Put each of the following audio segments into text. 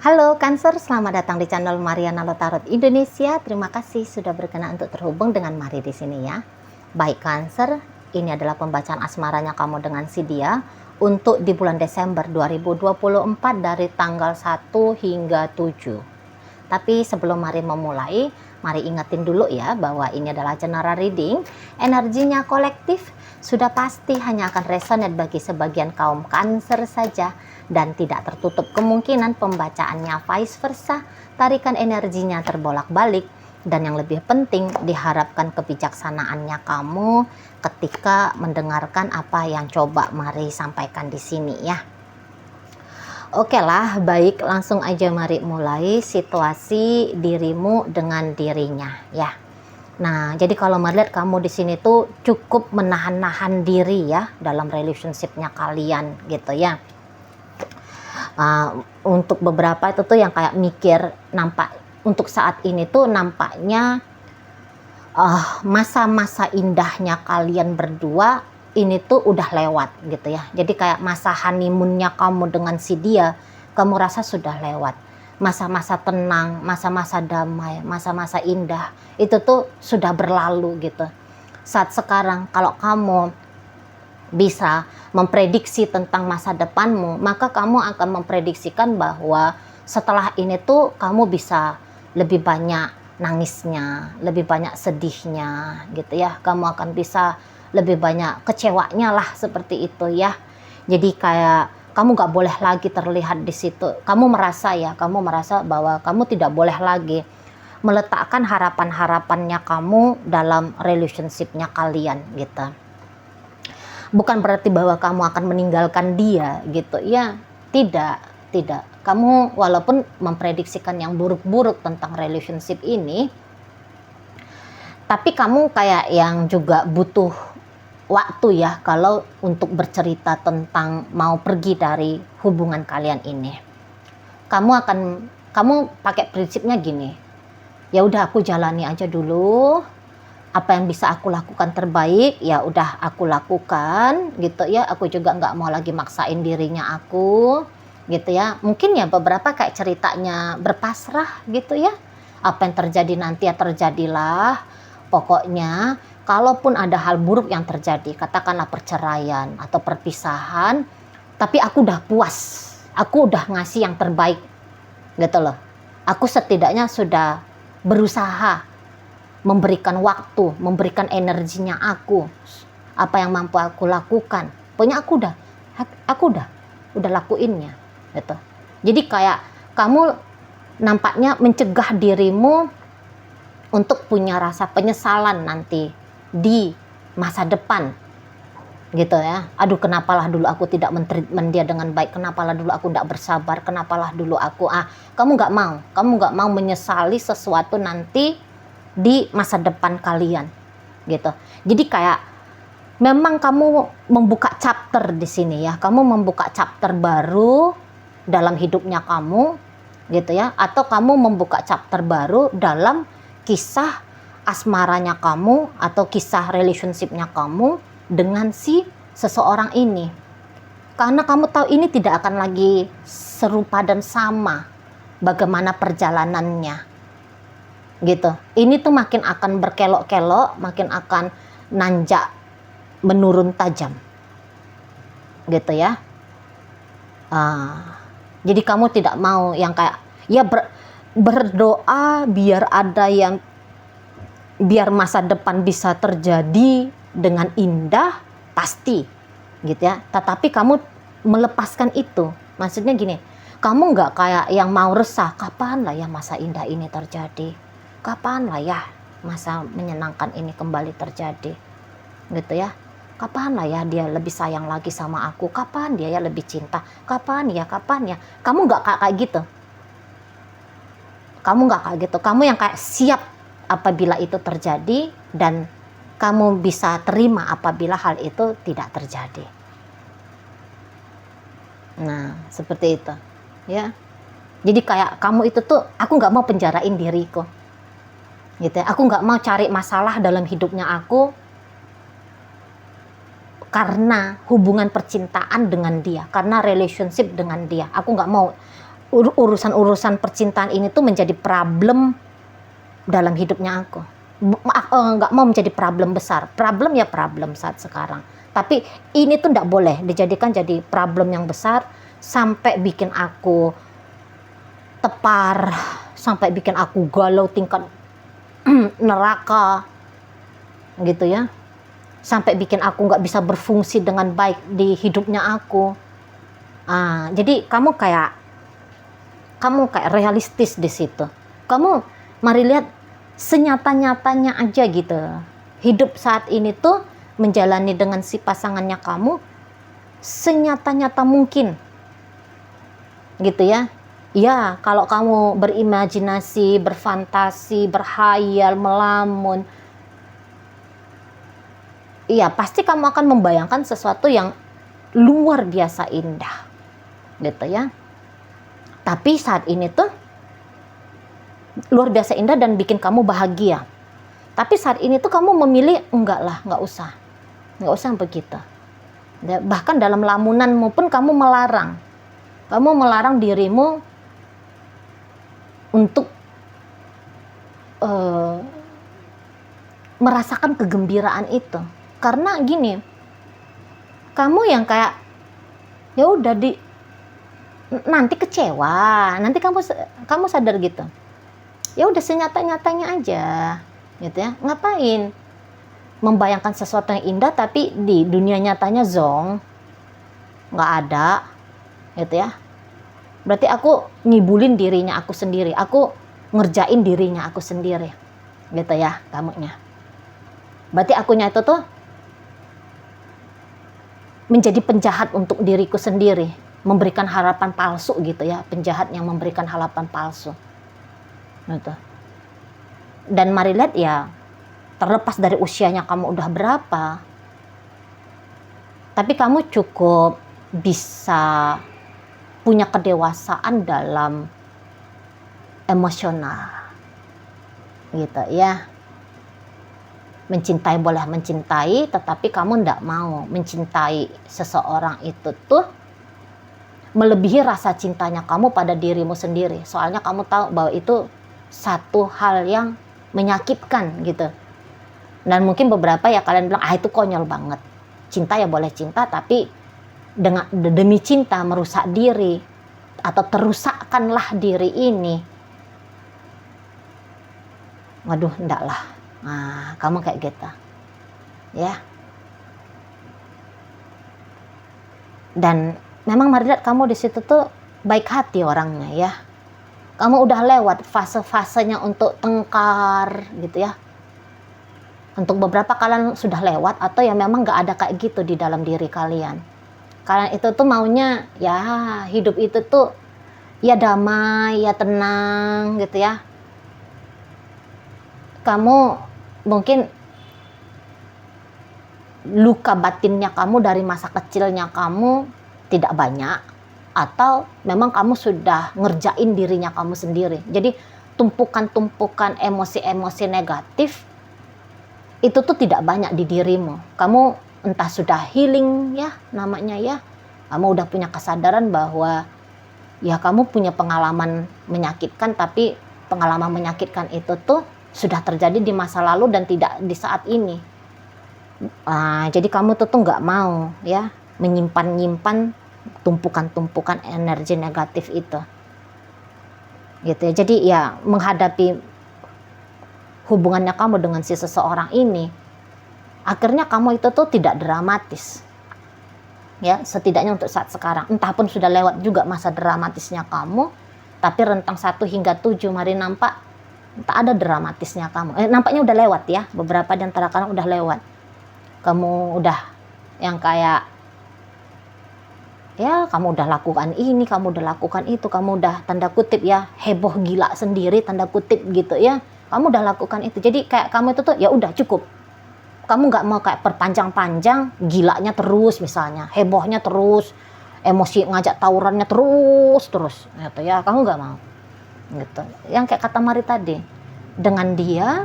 Halo Cancer, selamat datang di channel Mariana Lotarot Indonesia. Terima kasih sudah berkenan untuk terhubung dengan Mari di sini ya. Baik Cancer, ini adalah pembacaan asmaranya kamu dengan si dia untuk di bulan Desember 2024 dari tanggal 1 hingga 7. Tapi sebelum Mari memulai, Mari ingetin dulu ya bahwa ini adalah general reading. Energinya kolektif, sudah pasti hanya akan resonate bagi sebagian kaum Cancer saja dan tidak tertutup kemungkinan pembacaannya vice versa. Tarikan energinya terbolak-balik dan yang lebih penting diharapkan kebijaksanaannya kamu ketika mendengarkan apa yang coba Mari sampaikan di sini ya. Oke lah, baik, langsung aja mari mulai situasi dirimu dengan dirinya ya. Nah, jadi kalau Mari lihat kamu di sini tuh cukup menahan-nahan diri ya dalam relationshipnya kalian gitu ya. Untuk beberapa itu tuh yang kayak mikir, nampak untuk saat ini tuh nampaknya masa-masa indahnya kalian berdua ini tuh udah lewat gitu ya. Jadi kayak masa honeymoonnya kamu dengan si dia, kamu rasa sudah lewat. Masa-masa tenang, masa-masa damai, masa-masa indah itu tuh sudah berlalu gitu. Saat sekarang kalau kamu bisa memprediksi tentang masa depanmu, maka kamu akan memprediksikan bahwa setelah ini tuh kamu bisa lebih banyak nangisnya, lebih banyak sedihnya gitu ya. Kamu akan bisa lebih banyak kecewanya lah, seperti itu ya. Jadi kayak kamu gak boleh lagi terlihat di situ. Kamu merasa bahwa kamu tidak boleh lagi meletakkan harapan-harapannya kamu dalam relationshipnya kalian gitu. Bukan berarti bahwa kamu akan meninggalkan dia gitu ya, tidak. Kamu walaupun memprediksikan yang buruk-buruk tentang relationship ini, tapi kamu kayak yang juga butuh waktu ya kalau untuk bercerita tentang mau pergi dari hubungan kalian ini. Kamu pakai prinsipnya gini, ya udah aku jalani aja dulu, apa yang bisa aku lakukan terbaik ya udah aku lakukan gitu ya. Aku juga nggak mau lagi maksain dirinya aku gitu ya. Mungkin ya beberapa kayak ceritanya berpasrah gitu ya, apa yang terjadi nanti ya terjadilah. Pokoknya kalaupun ada hal buruk yang terjadi, katakanlah perceraian atau perpisahan, tapi aku udah puas, aku udah ngasih yang terbaik gitu loh. Aku setidaknya sudah berusaha memberikan waktu, memberikan energinya aku, apa yang mampu aku lakukan. Pokoknya aku udah lakuinnya gitu. Jadi kayak kamu nampaknya mencegah dirimu untuk punya rasa penyesalan nanti di masa depan gitu ya. Aduh, kenapalah dulu aku tidak men-treatment dia dengan baik, kenapalah dulu aku tidak bersabar, kenapalah dulu aku kamu nggak mau menyesali sesuatu nanti di masa depan kalian gitu. Jadi kayak memang kamu membuka chapter di sini ya, kamu membuka chapter baru dalam hidupnya kamu gitu ya, atau kamu membuka chapter baru dalam kisah asmaranya kamu atau kisah relationshipnya kamu dengan si seseorang ini. Karena kamu tahu ini tidak akan lagi serupa dan sama bagaimana perjalanannya gitu. Ini tuh makin akan berkelok-kelok, makin akan nanjak, menurun tajam gitu ya. Jadi kamu tidak mau yang kayak ya berdoa biar masa depan bisa terjadi dengan indah, pasti gitu ya. Tetapi kamu melepaskan itu, maksudnya gini, kamu nggak kayak yang mau resah, kapan lah ya masa indah ini terjadi, kapan lah ya masa menyenangkan ini kembali terjadi gitu ya. Kapan lah ya dia lebih sayang lagi sama aku, kapan dia ya lebih cinta, kapan ya. Kamu nggak kayak gitu. Kamu yang kayak siap apabila itu terjadi, dan kamu bisa terima apabila hal itu tidak terjadi. Nah, seperti itu ya. Jadi kayak kamu itu tuh, aku nggak mau penjarain diriku gitu ya. Aku nggak mau cari masalah dalam hidupnya aku karena hubungan percintaan dengan dia, karena relationship dengan dia. Aku nggak mau urusan-urusan percintaan ini tuh menjadi problem dalam hidupnya aku. Nggak mau menjadi problem besar. Problem ya problem saat sekarang. Tapi ini tuh nggak boleh dijadikan jadi problem yang besar sampai bikin aku tepar, sampai bikin aku galau tingkat neraka gitu ya, sampai bikin aku nggak bisa berfungsi dengan baik di hidupnya aku. Jadi kamu kayak realistis di situ. Kamu mari lihat senyata-nyatanya aja gitu. Hidup saat ini tuh menjalani dengan si pasangannya kamu senyata-nyata mungkin gitu ya. Ya, kalau kamu berimajinasi, berfantasi, berhayal, melamun, iya pasti kamu akan membayangkan sesuatu yang luar biasa indah gitu ya. Tapi saat ini tuh luar biasa indah dan bikin kamu bahagia. Tapi saat ini tuh kamu memilih enggak lah, enggak usah begitu. Bahkan dalam lamunanmu pun kamu melarang dirimu untuk merasakan kegembiraan itu. Karena gini, kamu yang kayak ya udah nanti kecewa, nanti kamu sadar gitu. Ya udah senyata-nyatanya aja gitu ya. Ngapain membayangkan sesuatu yang indah tapi di dunia nyatanya zong, nggak ada gitu ya. Berarti aku ngibulin dirinya aku sendiri, aku ngerjain dirinya aku sendiri gitu ya kamunya. Berarti akunya itu tuh menjadi penjahat untuk diriku sendiri, memberikan harapan palsu gitu ya, penjahat yang memberikan harapan palsu gitu. Dan mari lihat ya, terlepas dari usianya kamu udah berapa, tapi kamu cukup bisa punya kedewasaan dalam emosional gitu ya. Mencintai boleh mencintai, tetapi kamu ndak mau mencintai seseorang itu tuh melebihi rasa cintanya kamu pada dirimu sendiri. Soalnya kamu tahu bahwa itu satu hal yang menyakitkan gitu. Dan mungkin beberapa ya kalian bilang, itu konyol banget. Cinta ya boleh cinta, tapi demi cinta merusak diri atau terusakkanlah diri ini. Waduh, enggak lah. Kamu kayak gitu. Ya. Dan memang mari lihat kamu di situ tuh baik hati orangnya ya. Kamu udah lewat fase-fasenya untuk tengkar gitu ya. Untuk beberapa kalian sudah lewat atau ya memang gak ada kayak gitu di dalam diri kalian. Kalian itu tuh maunya ya hidup itu tuh ya damai, ya tenang gitu ya. Kamu mungkin luka batinnya kamu dari masa kecilnya kamu tidak banyak, atau memang kamu sudah ngerjain dirinya kamu sendiri. Jadi tumpukan-tumpukan emosi-emosi negatif itu tuh tidak banyak di dirimu. Kamu entah sudah healing ya namanya ya. Kamu udah punya kesadaran bahwa ya kamu punya pengalaman menyakitkan, tapi pengalaman menyakitkan itu tuh sudah terjadi di masa lalu dan tidak di saat ini. Jadi kamu tuh nggak mau ya menyimpan tumpukan-tumpukan energi negatif itu. Gitu ya. Jadi ya menghadapi hubungannya kamu dengan si seseorang ini, akhirnya kamu itu tuh tidak dramatis. Ya, setidaknya untuk saat sekarang. Entah pun sudah lewat juga masa dramatisnya kamu, tapi rentang 1 hingga 7 mari nampak tak ada dramatisnya kamu. Nampaknya udah lewat ya. Beberapa di antara kalian udah lewat. Kamu udah yang kayak ya kamu udah lakukan ini, kamu udah lakukan itu, kamu udah tanda kutip ya heboh gila sendiri tanda kutip gitu ya. Kamu udah lakukan itu. Jadi kayak kamu itu tuh ya udah cukup. Kamu nggak mau kayak perpanjang-panjang, gilanya terus misalnya, hebohnya terus, emosi ngajak tawurannya terus gitu ya. Kamu nggak mau. Gitu. Yang kayak kata Mari tadi, dengan dia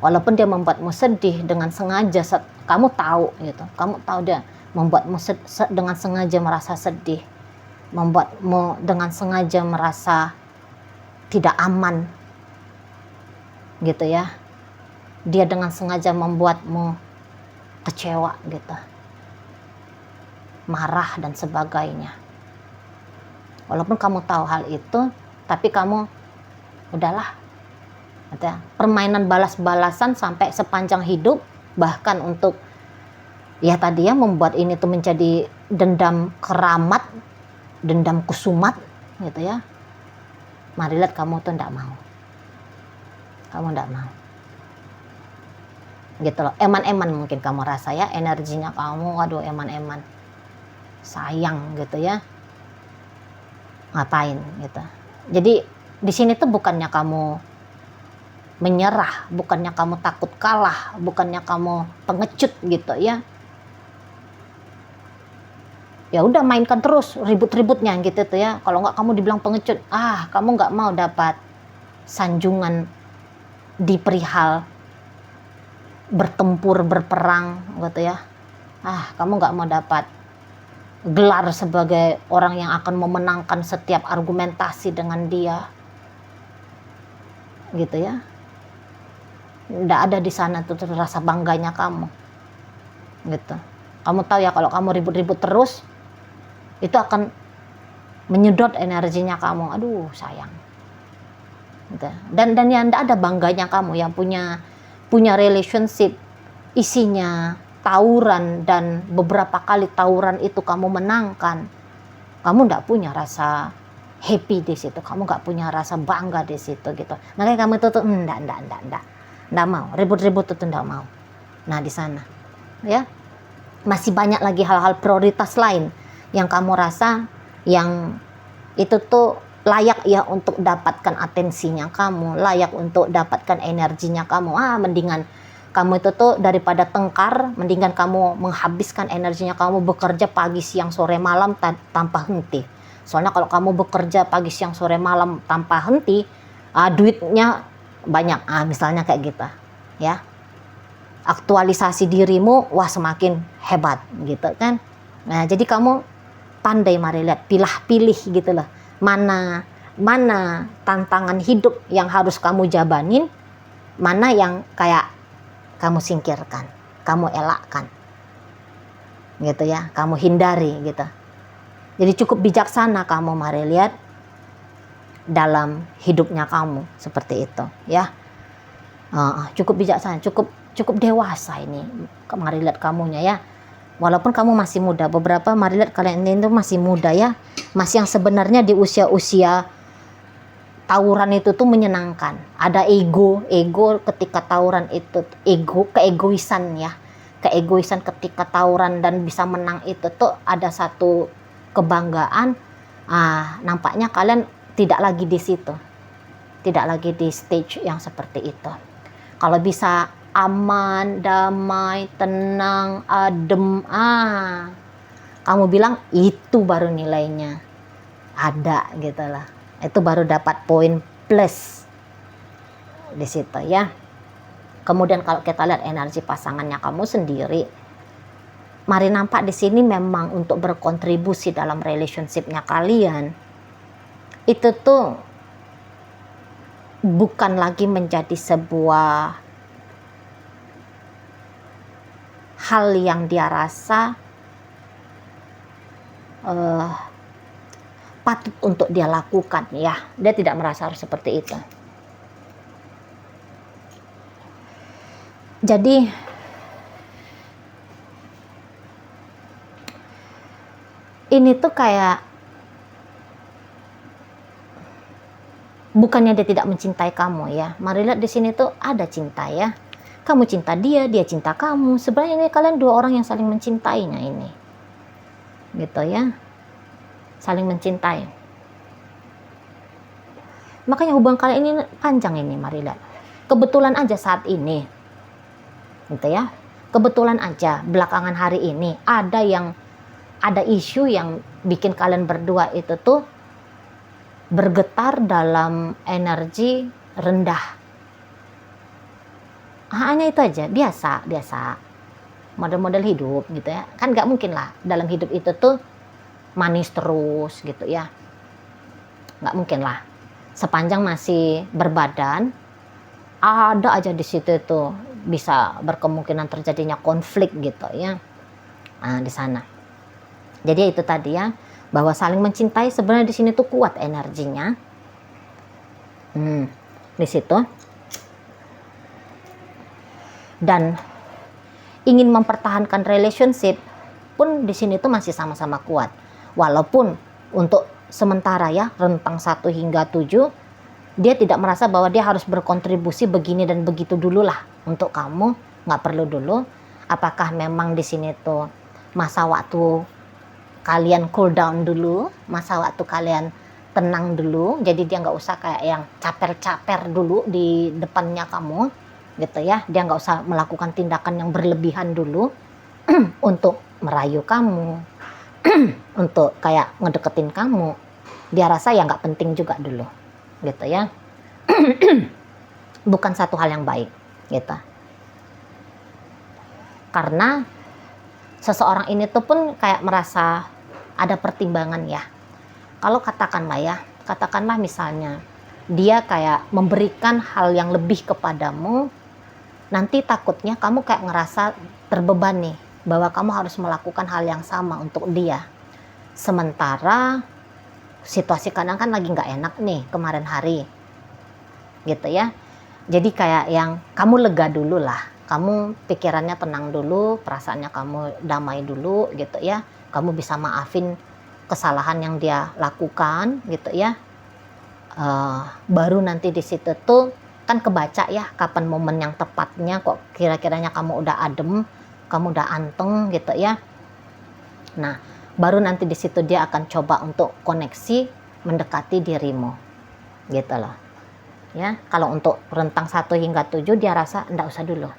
walaupun dia membuatmu sedih dengan sengaja, kamu tahu gitu. Kamu tahu dia membuatmu dengan sengaja merasa sedih. membuatmu dengan sengaja merasa tidak aman gitu ya. Dia dengan sengaja membuatmu kecewa gitu, marah dan sebagainya. Walaupun kamu tahu hal itu, tapi kamu udahlah gitu ya. Permainan balas-balasan sampai sepanjang hidup, bahkan untuk ya tadi ya membuat ini tuh menjadi dendam keramat, dendam kusumat gitu ya. Mari lihat kamu tuh enggak mau. Kamu enggak mau. Gitu loh. Eman-eman mungkin kamu rasa ya, energinya kamu waduh eman-eman. Sayang gitu ya. Ngapain gitu. Jadi di sini tuh bukannya kamu menyerah, bukannya kamu takut kalah, bukannya kamu pengecut gitu ya. Ya udah mainkan terus ribut-ributnya gitu tuh ya. Kalau nggak kamu dibilang pengecut, kamu nggak mau dapat sanjungan di perihal bertempur, berperang gitu ya. Kamu nggak mau dapat gelar sebagai orang yang akan memenangkan setiap argumentasi dengan dia gitu ya. Nggak ada di sana tuh rasa bangganya kamu gitu. Kamu tahu ya kalau kamu ribut-ribut terus itu akan menyedot energinya kamu. Aduh sayang gitu. Dan yang nggak ada bangganya kamu yang punya relationship isinya tawuran dan beberapa kali tawuran itu kamu menangkan. Kamu nggak punya rasa happy di situ, kamu nggak punya rasa bangga di situ gitu. Makanya kamu itu tuh enggak mau ribut-ribut itu enggak mau. Nah di sana ya masih banyak lagi hal-hal prioritas lain yang kamu rasa yang itu tuh layak ya untuk dapatkan atensinya kamu, layak untuk dapatkan energinya kamu. Mendingan kamu itu tuh daripada tengkar, mendingan kamu menghabiskan energinya kamu bekerja pagi siang sore malam tanpa henti. Soalnya kalau kamu bekerja pagi siang sore malam tanpa henti, duitnya banyak, misalnya kayak gitu ya. Aktualisasi dirimu semakin hebat gitu kan. Nah jadi kamu pandai mari lihat, pilih gitu loh, mana tantangan hidup yang harus kamu jabanin, mana yang kayak kamu singkirkan, kamu elakkan gitu ya, kamu hindari gitu. Jadi cukup bijaksana kamu mari lihat dalam hidupnya kamu seperti itu ya. Cukup bijaksana, cukup dewasa ini mari lihat kamunya ya. Walaupun kamu masih muda, beberapa mari lihat kalian ini tuh masih muda ya, masih yang sebenarnya di usia-usia tawuran itu tuh menyenangkan. Ada ego ketika tawuran itu, keegoisan ya, keegoisan ketika tawuran dan bisa menang itu tuh ada satu kebanggaan. Nampaknya kalian tidak lagi di situ, tidak lagi di stage yang seperti itu. Kalau bisa aman, damai, tenang, adem, kamu bilang itu baru nilainya ada gitu lah. Itu baru dapat poin plus di situ ya. Kemudian kalau kita lihat energi pasangannya kamu sendiri, mari nampak di sini memang untuk berkontribusi dalam relationship-nya kalian itu tuh bukan lagi menjadi sebuah hal yang dia rasa patut untuk dia lakukan ya. Dia tidak merasa harus seperti itu. Jadi ini tuh kayak bukannya dia tidak mencintai kamu ya. Mari lihat di sini tuh ada cinta ya. Kamu cinta dia, dia cinta kamu. Sebenarnya ini kalian dua orang yang saling mencintainya ini. Gitu ya. Saling mencintai. Makanya hubungan kalian ini panjang ini, mari lihat. Kebetulan aja saat ini. Gitu ya. Kebetulan aja belakangan hari ini ada isu yang bikin kalian berdua itu tuh bergetar dalam energi rendah. Hanya itu aja, biasa model-model hidup gitu ya. Kan nggak mungkin lah dalam hidup itu tuh manis terus gitu ya. Nggak mungkin lah. Sepanjang masih berbadan, ada aja di situ tuh bisa berkemungkinan terjadinya konflik gitu ya. Nah, di sana. Jadi itu tadi ya, bahwa saling mencintai sebenarnya di sini tuh kuat energinya. Di situ. Dan ingin mempertahankan relationship pun di sini tuh masih sama-sama kuat. Walaupun untuk sementara ya, rentang 1 hingga 7, dia tidak merasa bahwa dia harus berkontribusi begini dan begitu dulu lah untuk kamu, nggak perlu dulu. Apakah memang di sini tuh masa waktu kalian cool down dulu, masa waktu kalian tenang dulu, jadi dia nggak usah kayak yang caper-caper dulu di depannya kamu gitu ya. Dia nggak usah melakukan tindakan yang berlebihan dulu untuk merayu kamu, untuk kayak ngedeketin kamu. Dia rasa ya nggak penting juga dulu gitu ya. Bukan satu hal yang baik gitu. Karena seseorang ini tuh pun kayak merasa ada pertimbangan ya. Kalau katakanlah misalnya dia kayak memberikan hal yang lebih kepadamu, nanti takutnya kamu kayak ngerasa terbebani bahwa kamu harus melakukan hal yang sama untuk dia. Sementara situasi kadang kan lagi nggak enak nih kemarin hari gitu ya. Jadi kayak yang kamu lega dulu lah, kamu pikirannya tenang dulu, perasaannya kamu damai dulu gitu ya. Kamu bisa maafin kesalahan yang dia lakukan gitu ya. Baru nanti di situ tuh kan kebaca ya kapan momen yang tepatnya, kok kira-kiranya kamu udah adem, kamu udah anteng gitu ya. Nah, baru nanti di situ dia akan coba untuk koneksi mendekati dirimu gitu loh ya. Kalau untuk rentang 1 hingga 7 dia rasa enggak usah dulu,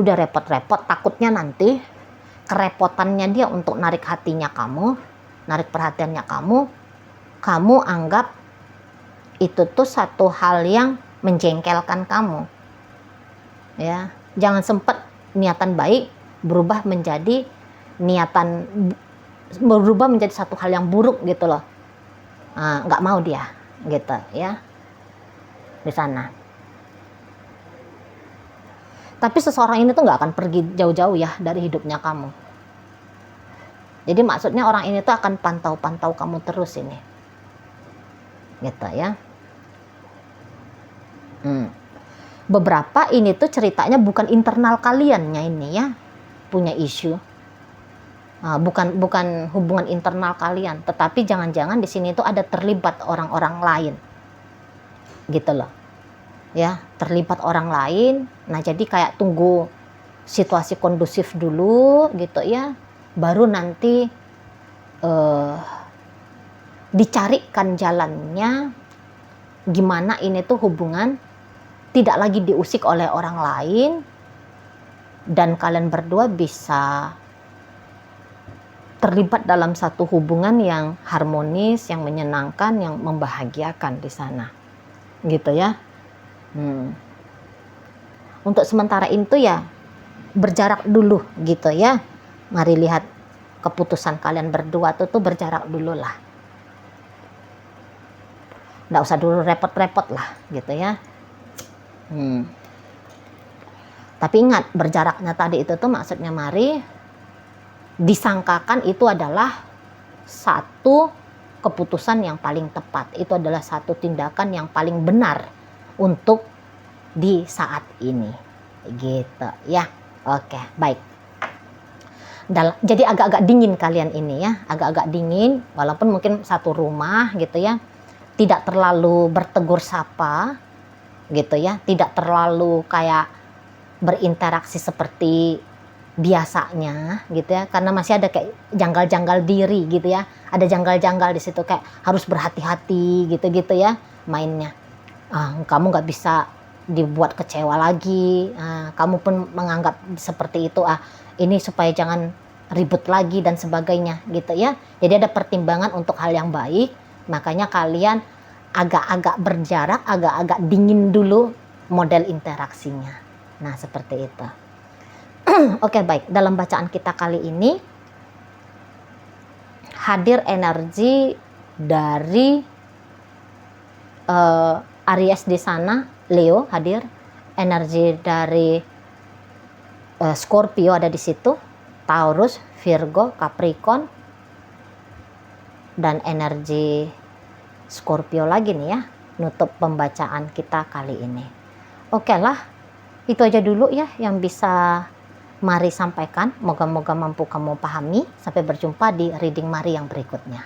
dia repot-repot, takutnya nanti kerepotannya dia untuk narik hatinya kamu, narik perhatiannya kamu anggap itu tuh satu hal yang menjengkelkan kamu ya. Jangan sempat niatan baik berubah menjadi satu hal yang buruk gitu loh. Nggak mau dia gitu ya di sana. Tapi seseorang ini tuh nggak akan pergi jauh-jauh ya dari hidupnya kamu. Jadi maksudnya orang ini tuh akan pantau-pantau kamu terus ini gitu ya. Beberapa ini tuh ceritanya bukan internal kaliannya ini ya punya isu. Bukan hubungan internal kalian, tetapi jangan-jangan di sini tuh ada terlibat orang-orang lain gitu loh ya, terlibat orang lain. Nah jadi kayak tunggu situasi kondusif dulu gitu ya, baru nanti dicarikan jalannya gimana ini tuh hubungan tidak lagi diusik oleh orang lain dan kalian berdua bisa terlibat dalam satu hubungan yang harmonis, yang menyenangkan, yang membahagiakan di sana gitu ya. Untuk sementara itu ya berjarak dulu gitu ya. Mari lihat keputusan kalian berdua tuh berjarak dulu lah, nggak usah dulu repot-repot lah gitu ya. Tapi ingat, berjaraknya tadi itu tuh maksudnya mari disangkakan itu adalah satu keputusan yang paling tepat, itu adalah satu tindakan yang paling benar untuk di saat ini gitu ya. Oke, baik. Jadi agak-agak dingin kalian ini ya, agak-agak dingin walaupun mungkin satu rumah gitu ya, tidak terlalu bertegur sapa gitu ya, tidak terlalu kayak berinteraksi seperti biasanya gitu ya, karena masih ada kayak janggal-janggal diri gitu ya, ada janggal-janggal di situ kayak harus berhati-hati gitu-gitu ya mainnya. Kamu nggak bisa dibuat kecewa lagi, kamu pun menganggap seperti itu, ini supaya jangan ribut lagi dan sebagainya gitu ya. Jadi ada pertimbangan untuk hal yang baik, makanya kalian agak-agak berjarak, agak-agak dingin dulu model interaksinya. Nah seperti itu. Oke, baik. Dalam bacaan kita kali ini hadir energi dari Aries di sana, Leo hadir, energi dari Scorpio ada di situ, Taurus, Virgo, Capricorn, dan energi Scorpio lagi nih ya, nutup pembacaan kita kali ini. Oke lah, itu aja dulu ya yang bisa Mari sampaikan. Moga-moga mampu kamu pahami. Sampai berjumpa di reading Mari yang berikutnya.